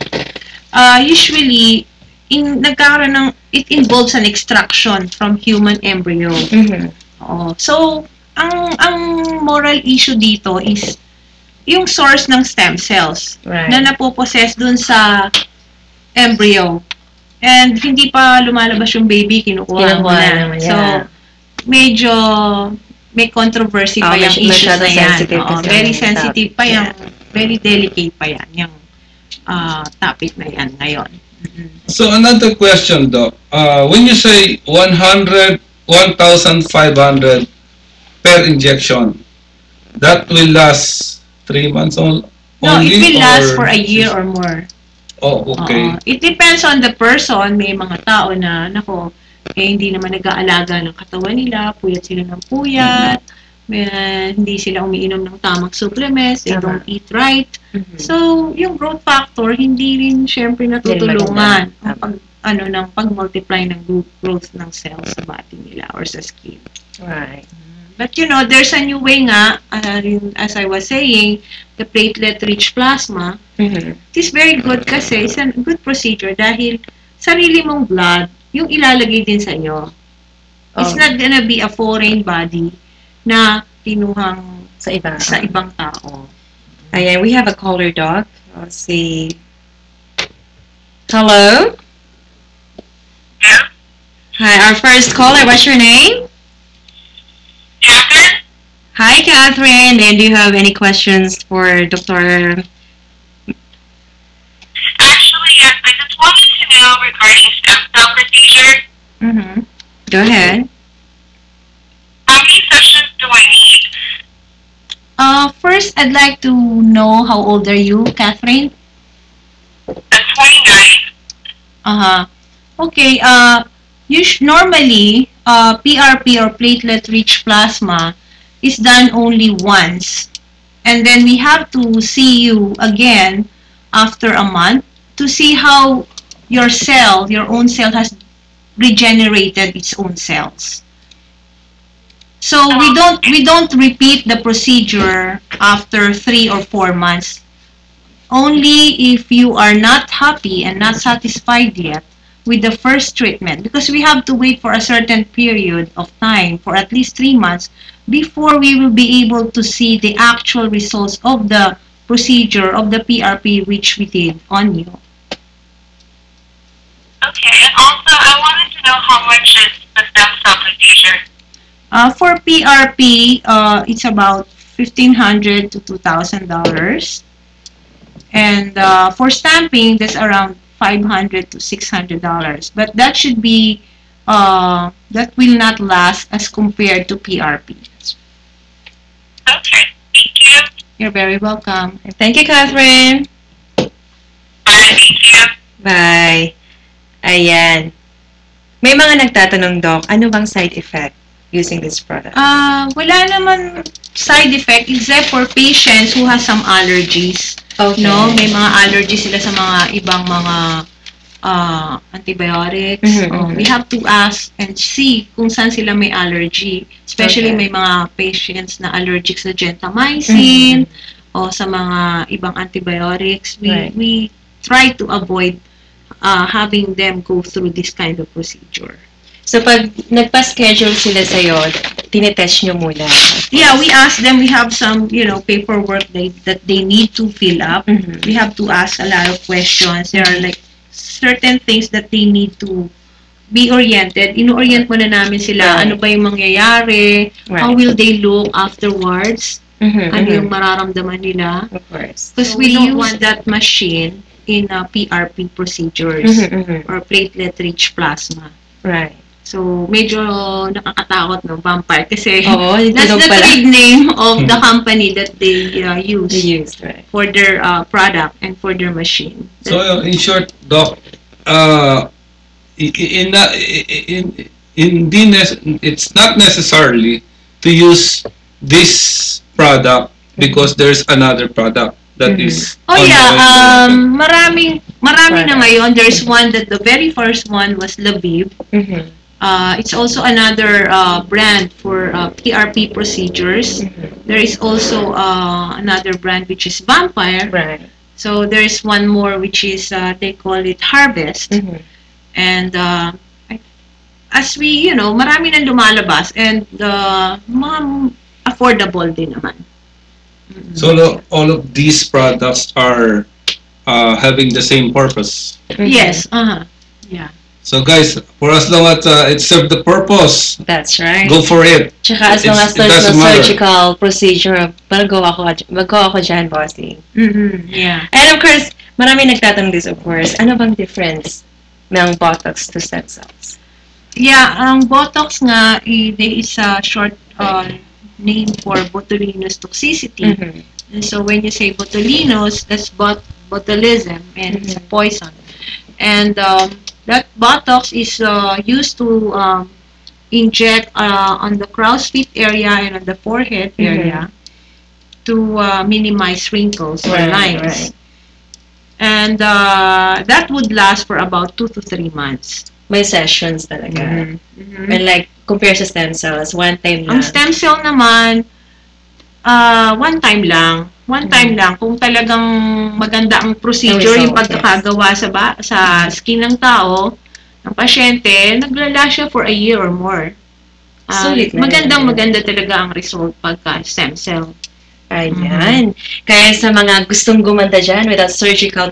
usually, it involves an extraction from human embryo. So, ang moral issue dito is yung source ng stem cells na napopossess dun sa embryo. And hindi pa lumalabas yung baby, kinukuha mo na. So, medyo may controversy pa yung issues na yan. Very sensitive pa yan. Very delicate pa yan. Yung topic na yan ngayon. So another question, Doc. When you say 1,500 per injection, that will last 3 months only? No, it will last for a year or more. Oh, okay. It depends on the person. May mga tao na, hindi naman nag-aalaga ng katawan nila, puyat sila ng puyat, hindi sila umiinom ng tamang supplements, they don't eat right. So, yung growth factor, hindi rin syempre natutulungan ng pag-multiply ng growth ng cells sa body nila or sa skin. Right. But there's a new way nga, as I was saying, the platelet-rich plasma, it is very good kasi it's a good procedure dahil sarili mong blood, yung ilalagay din sa iyo. It's not gonna be a foreign body na kinuhang sa ibang tao. Ayan, we have a caller, Doc. Let's see. Hello? Yeah? Hi, our first caller. What's your name? Catherine? Hi, Catherine. And do you have any questions for Dr. Actually, yes. I just wanted to know regarding stem cell procedure. Go ahead. How many sessions do I need? First, I'd like to know how old are you, Catherine? I'm 29. Okay. Normally, PRP or platelet-rich plasma is done only once. And then we have to see you again after a month to see how your own cell has regenerated its own cells. So we don't repeat the procedure after 3 or 4 months. Only if you are not happy and not satisfied yet with the first treatment, because we have to wait for a certain period of time, for at least 3 months, before we will be able to see the actual results of the procedure of the PRP which we did on you. Okay, and also I wanted to know how much is the stem cell procedure? For PRP, it's about $1,500 to $2,000. And for stamping, that's around $500 to $600. But that should be, that will not last as compared to PRP. Okay, thank you. You're very welcome. Thank you, Catherine. Bye, thank you. Bye. Ayan. May mga nagtatanong, Doc, ano bang side effect using this product? Wala naman side effect except for patients who has some allergies. Okay. No, may mga allergies sila sa mga ibang mga antibiotics. We have to ask and see kung saan sila may allergy. Especially may mga patients na allergic sa gentamicin o sa mga ibang antibiotics. We try to avoid having them go through this kind of procedure. So, pag nagpa-schedule sila sa'yo, tinetest nyo muna? Yeah, we ask them. We have some, paperwork that they need to fill up. We have to ask a lot of questions. There are like certain things that they need to be oriented. Ino-orient muna namin sila. Ano ba yung mangyayari? How will they look afterwards? Ano yung mararamdaman nila? Of course. Because we don't want that machine in PRP procedures or platelet-rich plasma. Right. So, medyo nakakatakot, no, vampire. Kasi that's the trade name of the company that they use right, for their product and for their machine. So, in short, Doc, it's not necessarily to use this product because there's another product that is marami na ngayon. There's one that the very first one was Labib. It's also another brand for PRP procedures. There is also another brand which is Vampire. Right. So there's one more which is they call it Harvest. And as we, marami nang lumalabas and mga affordable din naman. So all of these products are having the same purpose. Yes. Yeah. So guys, for as long as it serves the purpose, that's right. Go for it. Tsaka as long as there's no surgical procedure, mag-go ako dyan, bossy. Yeah. And of course, marami nagtatanong this, of course, ano bang difference ng Botox to stem cells? Yeah, ang Botox nga, there is a short name for botulinous toxicity. And so when you say botulinous, that's botulism, and it's a poison. And that Botox is used to inject on the crow's feet area and on the forehead area to minimize wrinkles or lines. Right. And that would last for about 2 to 3 months. May sessions talaga. And like, compare sa stem cells, one time lang. Ang stem cell naman, one time lang. One time lang. Kung talagang maganda ang procedure, yung pagkakagawa sa skin ng tao, ng pasyente, naglala siya for a year or more. Maganda talaga ang result pagka stem cell. Ayan. Kaya sa mga gustong gumanda dyan without surgical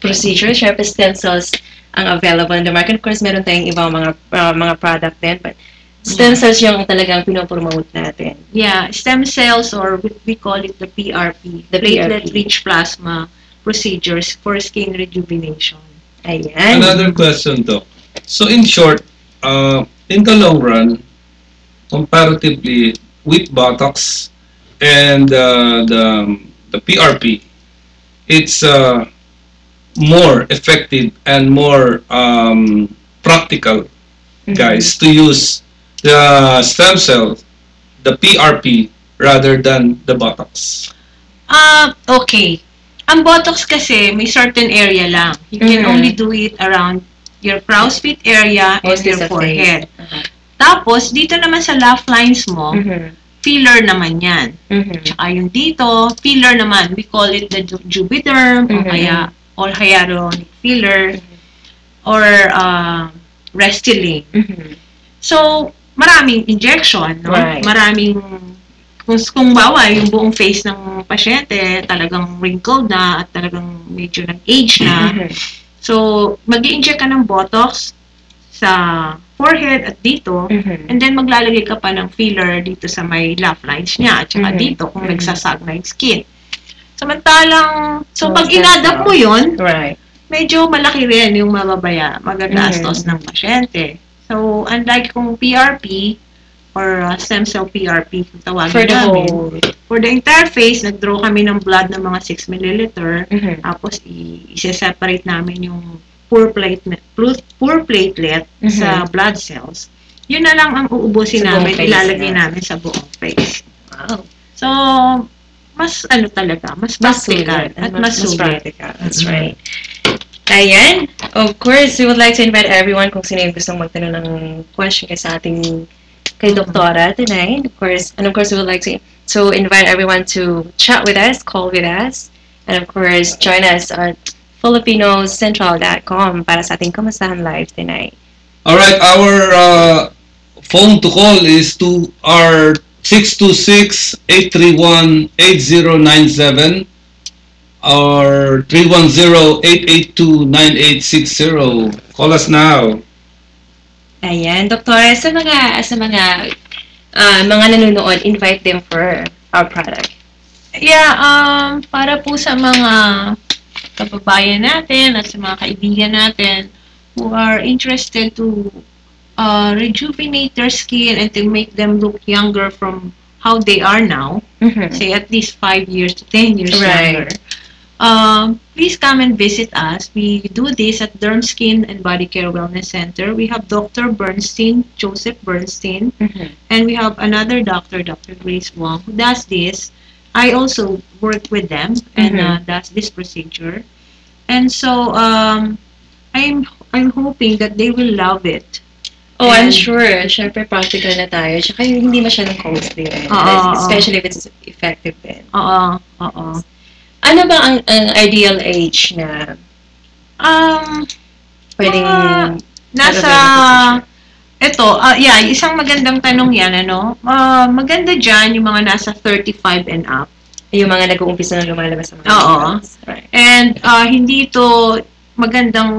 procedure, syempre stem cells ang available in the market. Of course, meron tayong ibang mga product din, but stem cells yung talagang pinopromote natin. Yeah, stem cells, or we call it the PRP, the platelet-rich plasma procedures for skin rejuvenation. Ayan. Another question, Doc. So in short, in the long run, comparatively with Botox and the PRP, it's more effective and more practical, guys, to use the stem cell, the PRP, rather than the Botox? Okay. Ang Botox kasi, may certain area lang. You can only do it around your crow's feet area and Mostly your sa forehead. face. Tapos, dito naman sa laugh lines mo, filler naman yan. Tsaka yung dito, filler naman. We call it the Juvederm or hyaluronic filler or Restylane. So, maraming injection, no? Right. Maraming, kung bawa, yung buong face ng pasyente talagang wrinkled na at talagang medyo nag-age na. So, mag-i-inject ka ng Botox sa forehead at dito, and then maglalagay ka pa ng filler dito sa may laugh lines niya, at saka dito kung nagsasag na yung skin. Samantalang, so pag inadap mo yun, medyo malaki rin yung magagastos ng pasyente. So, unlike kung PRP, or stem cell PRP, kung tawagin namin, for the entire face, nag-draw kami ng blood ng mga 6 ml, tapos i-separate namin yung poor platelet sa blood cells. Yun na lang ang uubusin namin, ilalagay namin sa buong face. Wow. So, mas talaga, mas practical at mas practical. That's right. Ayan. Of course, we would like to invite everyone kung sino yung gustong magtanong ng question kay Doktora tonight. Of course, we would like to invite everyone to chat with us, call with us, and of course, join us at FilipinoCentral.com para sa ating Kamustahan Live tonight. Alright, our phone to call is to our 626-831-8097 or 310-882-9860. Call us now. Ayan, Doktora, sa mga nanonood, invite them for our product. Yeah, para po sa mga kababayan natin at sa mga kaibigan natin who are interested to rejuvenate their skin and to make them look younger from how they are now, say at least 5 years to 10 years younger. Please come and visit us. We do this at Derm Skin and Body Care Wellness Center. We have Dr. Bernstein, Joseph Bernstein, and we have another doctor, Dr. Grace Wong, who does this. I also work with them and does this procedure. And so, I'm hoping that they will love it. Oh, I'm sure. Siyempre, practical na tayo. Tsaka hindi masyadong costly. Especially if it's effective din. Ano ba ang ideal age na pwedeng isang magandang tanong yan, maganda dyan yung mga nasa 35 and up. Yung mga nag-uumpisa na lumalabas sa mga right. And hindi ito magandang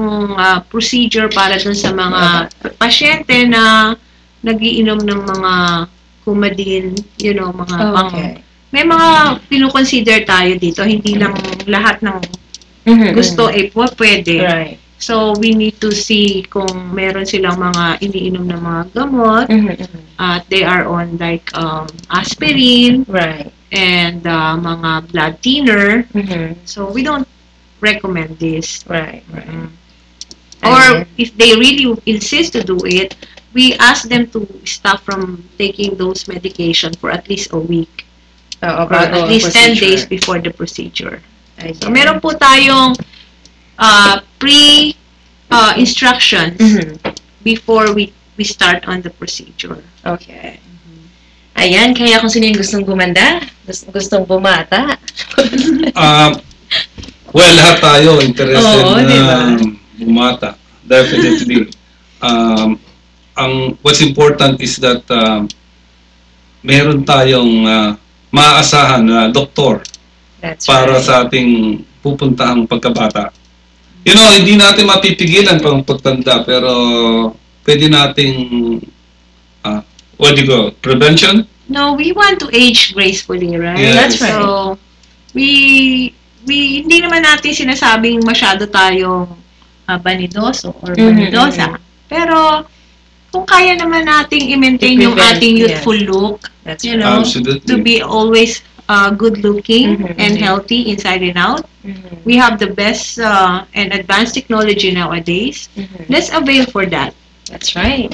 procedure para dun sa mga pasyente na nagiinom ng mga Coumadin, mga may mga pinukonsider tayo dito, hindi lang lahat ng gusto pwede. Right. So, we need to see kung meron silang mga iniinom na mga gamot, they are on like aspirin, and mga blood thinner. So, we don't recommend this. Or if they really insist to do it, we ask them to stop from taking those medication for at least a week. Or at least 10 days before the procedure. So, meron po tayong pre-instructions before we start on the procedure. Okay. Ayan, kaya kung sino yung gustong gumanda, gustong bumata. Well, lahat tayo interested na bumata. Definitely. What's important is that meron tayong maaasahan na doktor para sa ating pupuntahang pagkabata. Hindi natin mapipigilan pang pagtanda, pero pwede nating prevention? No, we want to age gracefully, right? Yes. That's right. So, we hindi naman natin sinasabing masyado tayong banidoso or banidosa. Pero, kung kaya naman nating i-maintain yung ating youthful look, to be always good looking and healthy inside and out. We have the best and advanced technology nowadays. Let's avail for that. That's right.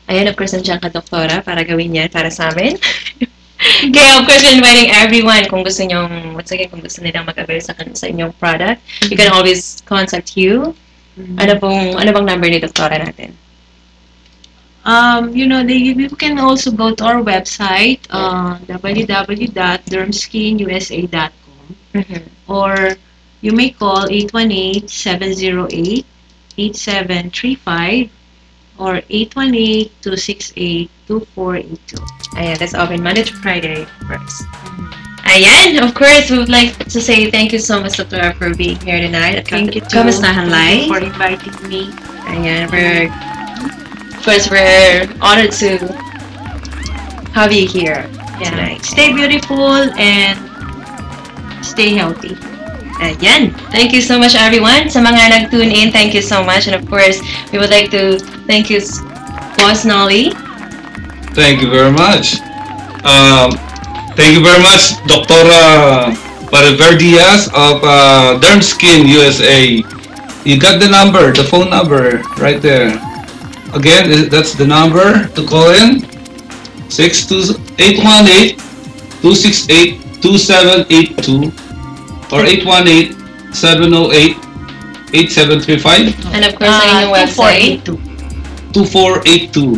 Ayan, of course, nandiyan ka, Doktora, para gawin yan para sa amin. Kaya of course, we're inviting everyone kung gusto nyong, once again, kung gusto nilang mag-avail sa inyong product, you can always contact you. Ano bang number ni Doktora natin? You can also go to our website, www.dermskinusa.com, or you may call 818-708-8735 or 818-268-2482. Ayan, that's open Monday to Friday first. Ayan, of course, we would like to say thank you so much, Doktora, for being here tonight. Thank you Kamustahan Live. for inviting me. Ayan, we're honored to have you here tonight. Stay beautiful and stay healthy. Ayan. Thank you so much, everyone. Sa mga nag-tune in, thank you so much. And of course, we would like to thank you, Boss Nolly. Thank you very much. Thank you very much, Dr. Mariver Diaz of Derm Skin USA. You got the number, the phone number right there. Again, that's the number to call in. 818-268-2782 or 818-708-8735. And of course, sa inyong website. 2482.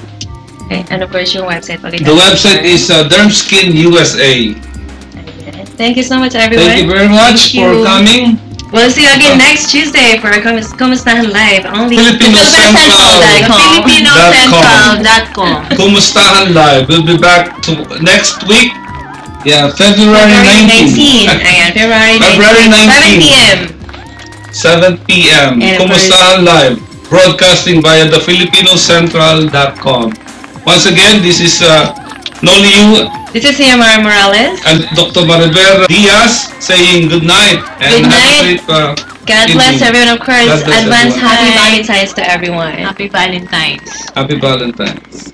Okay. And of course, yung website. The website is Derm Skin USA. Thank you so much, everyone. Thank you very much for coming. We'll see you again next Tuesday for Kumustahan Live. Only FilipinoCentral.com. FilipinoCentral.com. Kumustahan Live. We'll be back to next week. Yeah, February 19. Ayan, February 19. 7 7 p.m. p.m. Kumustahan Live. Broadcasting via the FilipinoCentral.com. Once again, this is Noli Yu This is Yamar Morales and Dr. Mariver Diaz saying good night and Good have night. a great God bless evening. everyone, of course. God bless Advance everyone. Happy Valentine's to everyone. Happy Valentine's. Happy Valentine's.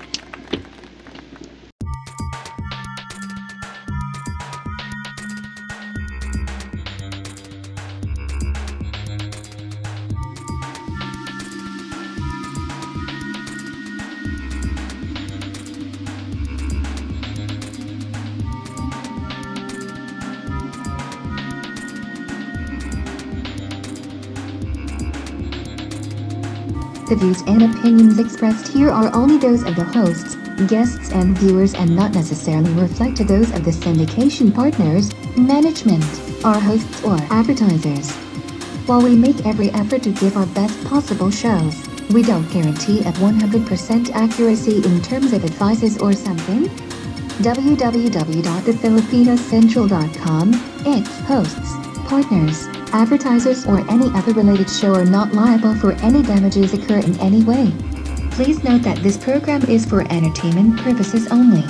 The views and opinions expressed here are only those of the hosts, guests and viewers and not necessarily reflect those of the syndication partners, management, our hosts or advertisers. While we make every effort to give our best possible shows, we don't guarantee at 100% accuracy in terms of advices or something. www.thefilipinoscentral.com, its hosts, partners, advertisers or any other related show are not liable for any damages occur in any way. Please note that this program is for entertainment purposes only.